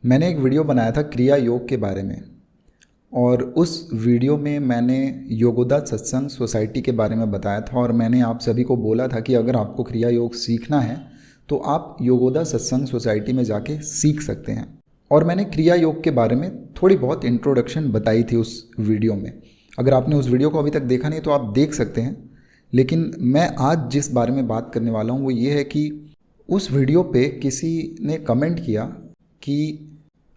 मैंने एक वीडियो बनाया था क्रिया योग के बारे में। और उस वीडियो में मैंने योगोदा सत्संग सोसाइटी के बारे में बताया था और मैंने आप सभी को बोला था कि अगर आपको क्रिया योग सीखना है तो आप योगोदा सत्संग सोसाइटी में जाके सीख सकते हैं। और मैंने क्रिया योग के बारे में थोड़ी बहुत इंट्रोडक्शन बताई थी उस वीडियो में। अगर आपने उस वीडियो को अभी तक देखा नहीं तो आप देख सकते हैं। लेकिन मैं आज जिस बारे में बात करने वाला हूँ वो ये है कि उस वीडियो पे किसी ने कमेंट किया कि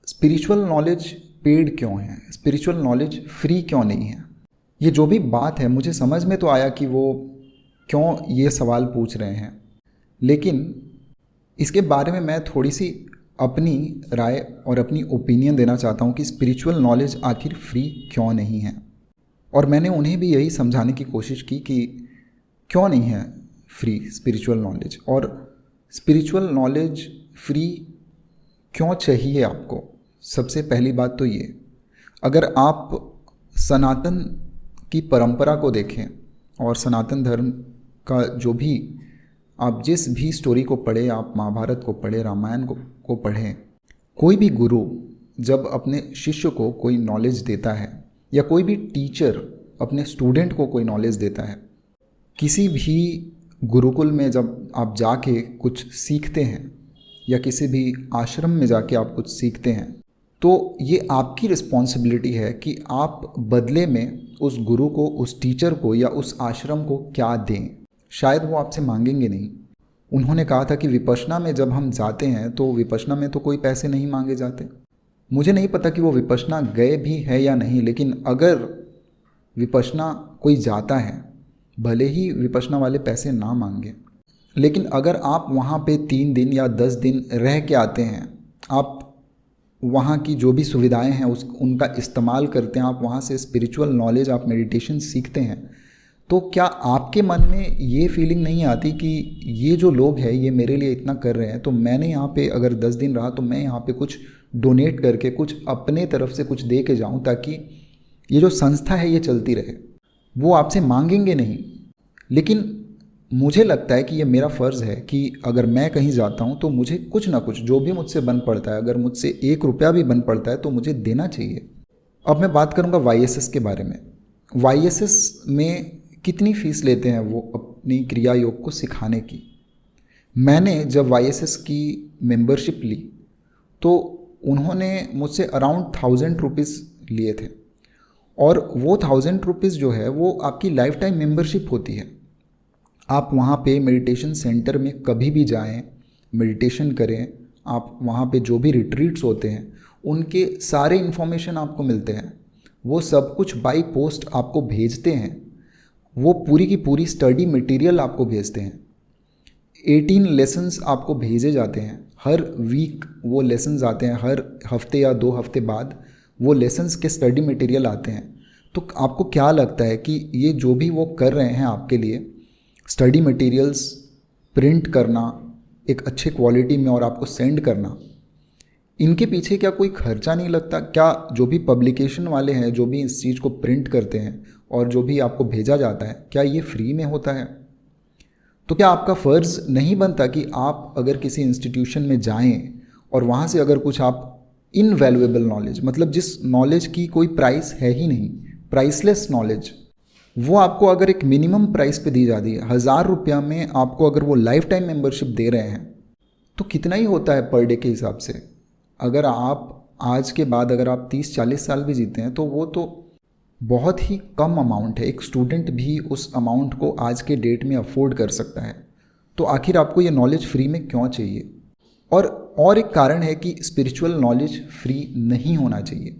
स्पिरिचुअल नॉलेज पेड क्यों है, स्पिरिचुअल नॉलेज फ्री क्यों नहीं है। ये जो भी बात है मुझे समझ में तो आया कि वो क्यों ये सवाल पूछ रहे हैं, लेकिन इसके बारे में मैं थोड़ी सी अपनी राय और अपनी ओपिनियन देना चाहता हूँ कि स्पिरिचुअल नॉलेज आखिर फ्री क्यों नहीं है। और मैंने उन्हें भी यही समझाने की कोशिश की कि क्यों नहीं है फ्री स्पिरिचुअल नॉलेज, और स्पिरिचुअल नॉलेज फ्री क्यों चाहिए आपको। सबसे पहली बात तो ये, अगर आप सनातन की परंपरा को देखें और सनातन धर्म का जो भी आप जिस भी स्टोरी को पढ़े, आप महाभारत को पढ़े, रामायण को पढ़ें, कोई भी गुरु जब अपने शिष्य को कोई नॉलेज देता है या कोई भी टीचर अपने स्टूडेंट को कोई नॉलेज देता है, किसी भी गुरुकुल में जब आप जाके कुछ सीखते हैं या किसी भी आश्रम में जाके आप कुछ सीखते हैं, तो ये आपकी रिस्पॉन्सिबिलिटी है कि आप बदले में उस गुरु को, उस टीचर को या उस आश्रम को क्या दें। शायद वो आपसे मांगेंगे नहीं। उन्होंने कहा था कि विपश्यना में जब हम जाते हैं तो विपश्यना में तो कोई पैसे नहीं मांगे जाते। मुझे नहीं पता कि वो विपश्यना गए भी है या नहीं, लेकिन अगर विपश्यना कोई जाता है, भले ही विपश्यना वाले पैसे ना मांगे, लेकिन अगर आप वहाँ पे 3 दिन या 10 दिन रह के आते हैं, आप वहाँ की जो भी सुविधाएं हैं उनका इस्तेमाल करते हैं, आप वहाँ से स्पिरिचुअल नॉलेज, आप मेडिटेशन सीखते हैं, तो क्या आपके मन में ये फीलिंग नहीं आती कि ये जो लोग हैं ये मेरे लिए इतना कर रहे हैं, तो मैंने यहाँ पे अगर 10 दिन रहा तो मैं यहाँ पे कुछ डोनेट करके, कुछ अपने तरफ से कुछ दे के जाऊँ ताकि ये जो संस्था है ये चलती रहे। वो आपसे मांगेंगे नहीं, लेकिन मुझे लगता है कि ये मेरा फ़र्ज़ है कि अगर मैं कहीं जाता हूँ तो मुझे कुछ ना कुछ जो भी मुझसे बन पड़ता है, अगर मुझसे 1 रुपया भी बन पड़ता है तो मुझे देना चाहिए। अब मैं बात करूँगा वाईएसएस के बारे में। वाईएसएस में कितनी फ़ीस लेते हैं वो अपनी क्रिया योग को सिखाने की। मैंने जब वाईएसएस की मेंबरशिप ली तो उन्होंने मुझसे अराउंड 1000 रुपीज़ लिए थे, और वो 1000 रुपीज़ जो है वो आपकी लाइफ टाइम मेंबरशिप होती है। आप वहाँ पे मेडिटेशन सेंटर में कभी भी जाएं, मेडिटेशन करें, आप वहाँ पे जो भी रिट्रीट्स होते हैं उनके सारे इन्फॉर्मेशन आपको मिलते हैं। वो सब कुछ बाय पोस्ट आपको भेजते हैं, वो पूरी की पूरी स्टडी मटेरियल आपको भेजते हैं। 18 लेसन्स आपको भेजे जाते हैं, हर वीक वो लेसन्स आते हैं, हर हफ्ते या 2 हफ्ते बाद वो लेसन्स के स्टडी मटेरियल आते हैं। तो आपको क्या लगता है कि ये जो भी वो कर रहे हैं आपके लिए, स्टडी मटेरियल्स प्रिंट करना एक अच्छे क्वालिटी में और आपको सेंड करना, इनके पीछे क्या कोई खर्चा नहीं लगता? क्या जो भी पब्लिकेशन वाले हैं, जो भी इस चीज़ को प्रिंट करते हैं और जो भी आपको भेजा जाता है, क्या ये फ्री में होता है? तो क्या आपका फ़र्ज़ नहीं बनता कि आप अगर किसी इंस्टीट्यूशन में जाएं और वहाँ से अगर कुछ आप इनवैल्यूएबल नॉलेज, मतलब जिस नॉलेज की कोई प्राइस है ही नहीं, प्राइसलेस नॉलेज, वो आपको अगर एक मिनिमम प्राइस पे दी जाती है, 1000 रुपया में आपको अगर वो लाइफ टाइम मेंबरशिप दे रहे हैं, तो कितना ही होता है पर डे के हिसाब से? अगर आप आज के बाद अगर आप 30-40 साल भी जीते हैं तो वो तो बहुत ही कम अमाउंट है। एक स्टूडेंट भी उस अमाउंट को आज के डेट में अफोर्ड कर सकता है। तो आखिर आपको ये नॉलेज फ्री में क्यों चाहिए? और एक कारण है कि स्पिरिचुअल नॉलेज फ्री नहीं होना चाहिए।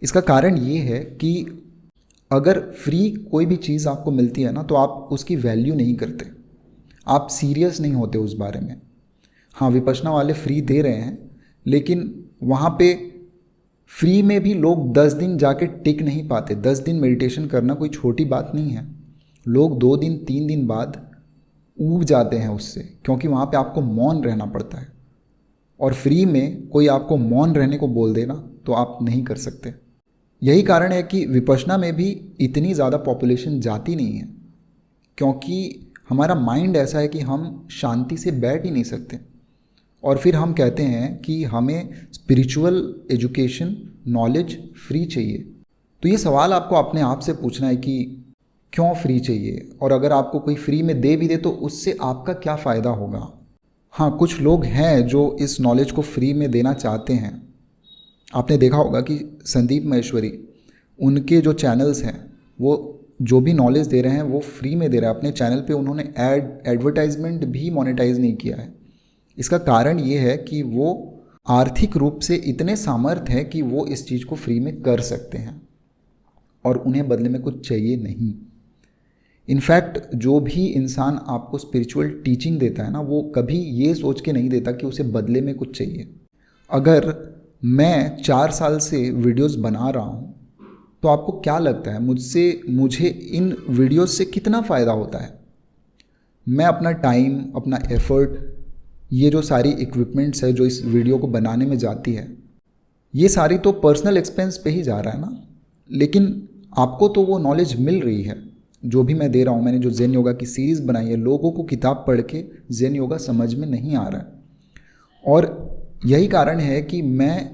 इसका कारण ये है कि अगर फ्री कोई भी चीज़ आपको मिलती है ना, तो आप उसकी वैल्यू नहीं करते, आप सीरियस नहीं होते उस बारे में। हाँ, विपश्यना वाले फ्री दे रहे हैं, लेकिन वहाँ पे फ्री में भी लोग 10 दिन जाके टिक नहीं पाते। 10 दिन मेडिटेशन करना कोई छोटी बात नहीं है। लोग 2 दिन 3 दिन बाद ऊब जाते हैं उससे, क्योंकि वहाँ पे आपको मौन रहना पड़ता है, और फ्री में कोई आपको मौन रहने को बोल देना तो आप नहीं कर सकते। यही कारण है कि विपश्यना में भी इतनी ज़्यादा पॉपुलेशन जाती नहीं है, क्योंकि हमारा माइंड ऐसा है कि हम शांति से बैठ ही नहीं सकते। और फिर हम कहते हैं कि हमें स्पिरिचुअल एजुकेशन नॉलेज फ्री चाहिए। तो ये सवाल आपको अपने आप से पूछना है कि क्यों फ्री चाहिए, और अगर आपको कोई फ्री में दे भी दे तो उससे आपका क्या फ़ायदा होगा। हाँ, कुछ लोग हैं जो इस नॉलेज को फ्री में देना चाहते हैं। आपने देखा होगा कि संदीप महेश्वरी, उनके जो चैनल्स हैं वो जो भी नॉलेज दे रहे हैं वो फ्री में दे रहे हैं। अपने चैनल पे उन्होंने एडवर्टाइजमेंट भी मोनेटाइज नहीं किया है। इसका कारण ये है कि वो आर्थिक रूप से इतने सामर्थ हैं कि वो इस चीज़ को फ्री में कर सकते हैं और उन्हें बदले में कुछ चाहिए नहीं। इनफैक्ट जो भी इंसान आपको स्पिरिचुअल टीचिंग देता है ना, वो कभी ये सोच के नहीं देता कि उसे बदले में कुछ चाहिए। अगर मैं 4 साल से वीडियोस बना रहा हूँ तो आपको क्या लगता है मुझे इन वीडियोस से कितना फ़ायदा होता है? मैं अपना टाइम, अपना एफर्ट, ये जो सारी इक्विपमेंट्स है जो इस वीडियो को बनाने में जाती है, ये सारी तो पर्सनल एक्सपेंस पे ही जा रहा है ना। लेकिन आपको तो वो नॉलेज मिल रही है जो भी मैं दे रहा हूँ। मैंने जो ज़ेन योगा की सीरीज़ बनाई है, लोगों को किताब पढ़ के ज़ेन योगा समझ में नहीं आ रहा है, और यही कारण है कि मैं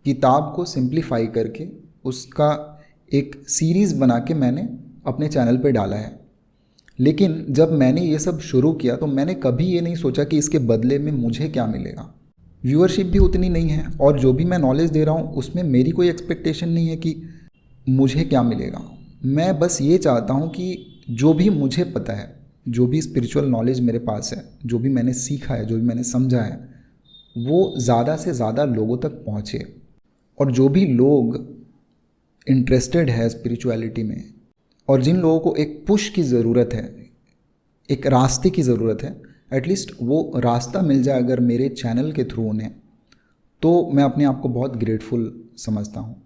किताब को सिंप्लीफाई करके उसका एक सीरीज़ बना के मैंने अपने चैनल पे डाला है। लेकिन जब मैंने ये सब शुरू किया तो मैंने कभी ये नहीं सोचा कि इसके बदले में मुझे क्या मिलेगा। व्यूअरशिप भी उतनी नहीं है, और जो भी मैं नॉलेज दे रहा हूँ उसमें मेरी कोई एक्सपेक्टेशन नहीं है कि मुझे क्या मिलेगा। मैं बस ये चाहता हूँ कि जो भी मुझे पता है, जो भी स्पिरिचुअल नॉलेज मेरे पास है, जो भी मैंने सीखा है, जो भी मैंने समझा है, वो ज़्यादा से ज़्यादा लोगों तक पहुँचे। और जो भी लोग इंटरेस्टेड है स्पिरिचुअलिटी में, और जिन लोगों को एक पुश की ज़रूरत है, एक रास्ते की ज़रूरत है, एटलीस्ट वो रास्ता मिल जाए अगर मेरे चैनल के थ्रू उन्हें, तो मैं अपने आप को बहुत ग्रेटफुल समझता हूँ।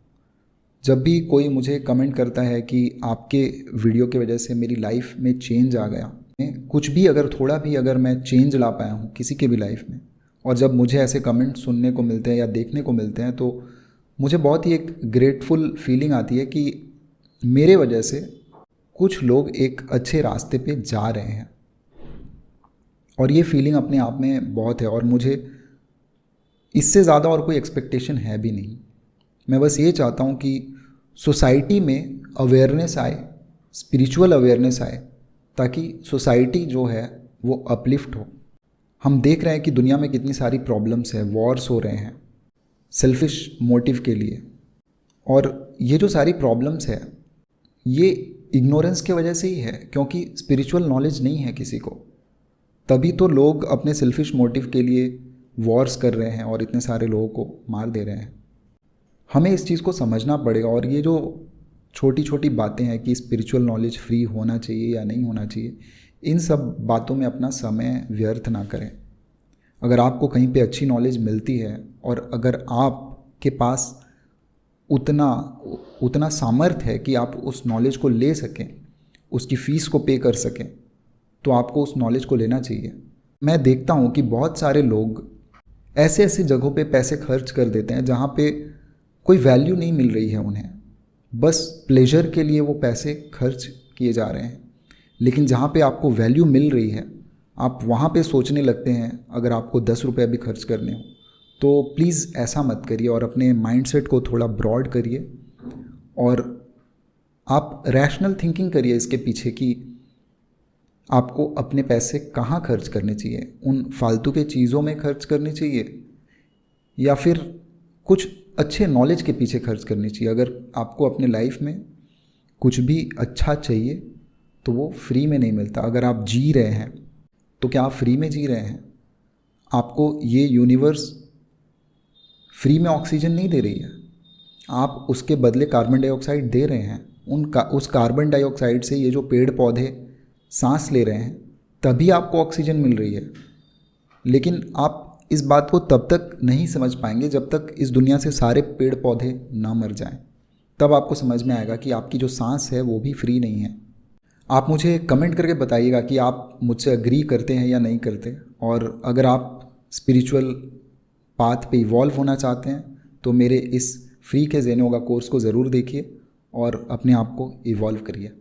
जब भी कोई मुझे कमेंट करता है कि आपके वीडियो की वजह से मेरी लाइफ में चेंज आ गया, कुछ भी अगर थोड़ा भी अगर मैं चेंज ला पाया हूँ किसी के भी लाइफ में, और जब मुझे ऐसे कमेंट सुनने को मिलते हैं या देखने को मिलते हैं, तो मुझे बहुत ही एक ग्रेटफुल फीलिंग आती है कि मेरे वजह से कुछ लोग एक अच्छे रास्ते पे जा रहे हैं। और ये फीलिंग अपने आप में बहुत है, और मुझे इससे ज़्यादा और कोई एक्सपेक्टेशन है भी नहीं। मैं बस ये चाहता हूँ कि सोसाइटी में अवेयरनेस आए, स्पिरिचुअल अवेयरनेस आए, ताकि सोसाइटी जो है वो अपलिफ्ट हो। हम देख रहे हैं कि दुनिया में कितनी सारी प्रॉब्लम्स है, वॉर्स हो रहे हैं सेल्फिश मोटिव के लिए, और ये जो सारी प्रॉब्लम्स है ये इग्नोरेंस की वजह से ही है, क्योंकि स्पिरिचुअल नॉलेज नहीं है किसी को। तभी तो लोग अपने सेल्फिश मोटिव के लिए वॉर्स कर रहे हैं और इतने सारे लोगों को मार दे रहे हैं। हमें इस चीज़ को समझना पड़ेगा, और ये जो छोटी छोटी बातें हैं कि स्पिरिचुअल नॉलेज फ्री होना चाहिए या नहीं होना चाहिए, इन सब बातों में अपना समय व्यर्थ ना करें। अगर आपको कहीं पे अच्छी नॉलेज मिलती है, और अगर आपके पास उतना सामर्थ्य है कि आप उस नॉलेज को ले सकें, उसकी फ़ीस को पे कर सकें, तो आपको उस नॉलेज को लेना चाहिए। मैं देखता हूँ कि बहुत सारे लोग ऐसे ऐसे जगहों पे पैसे खर्च कर देते हैं जहाँ पे कोई वैल्यू नहीं मिल रही है उन्हें, बस प्लेजर के लिए वो पैसे खर्च किए जा रहे हैं। लेकिन जहाँ पे आपको वैल्यू मिल रही है, आप वहाँ पे सोचने लगते हैं अगर आपको 10 रुपये भी खर्च करने हो। तो प्लीज़ ऐसा मत करिए, और अपने माइंडसेट को थोड़ा ब्रॉड करिए, और आप रैशनल थिंकिंग करिए इसके पीछे कि आपको अपने पैसे कहाँ खर्च करने चाहिए। उन फालतू के चीज़ों में खर्च करनी चाहिए, या फिर कुछ अच्छे नॉलेज के पीछे खर्च करनी चाहिए। अगर आपको अपने लाइफ में कुछ भी अच्छा चाहिए तो वो फ्री में नहीं मिलता। अगर आप जी रहे हैं तो क्या आप फ्री में जी रहे हैं? आपको ये यूनिवर्स फ्री में ऑक्सीजन नहीं दे रही है, आप उसके बदले कार्बन डाइऑक्साइड दे रहे हैं। उस कार्बन डाइऑक्साइड से ये जो पेड़ पौधे सांस ले रहे हैं, तभी आपको ऑक्सीजन मिल रही है। लेकिन आप इस बात को तब तक नहीं समझ पाएंगे जब तक इस दुनिया से सारे पेड़ पौधे ना मर जाएं। तब आपको समझ में आएगा कि आपकी जो सांस है वो भी फ्री नहीं है। आप मुझे कमेंट करके बताइएगा कि आप मुझसे अग्री करते हैं या नहीं करते, और अगर आप स्पिरिचुअल पाथ पे इवॉल्व होना चाहते हैं तो मेरे इस फ्री के ज़ेन योगा कोर्स को ज़रूर देखिए और अपने आप को इवॉल्व करिए।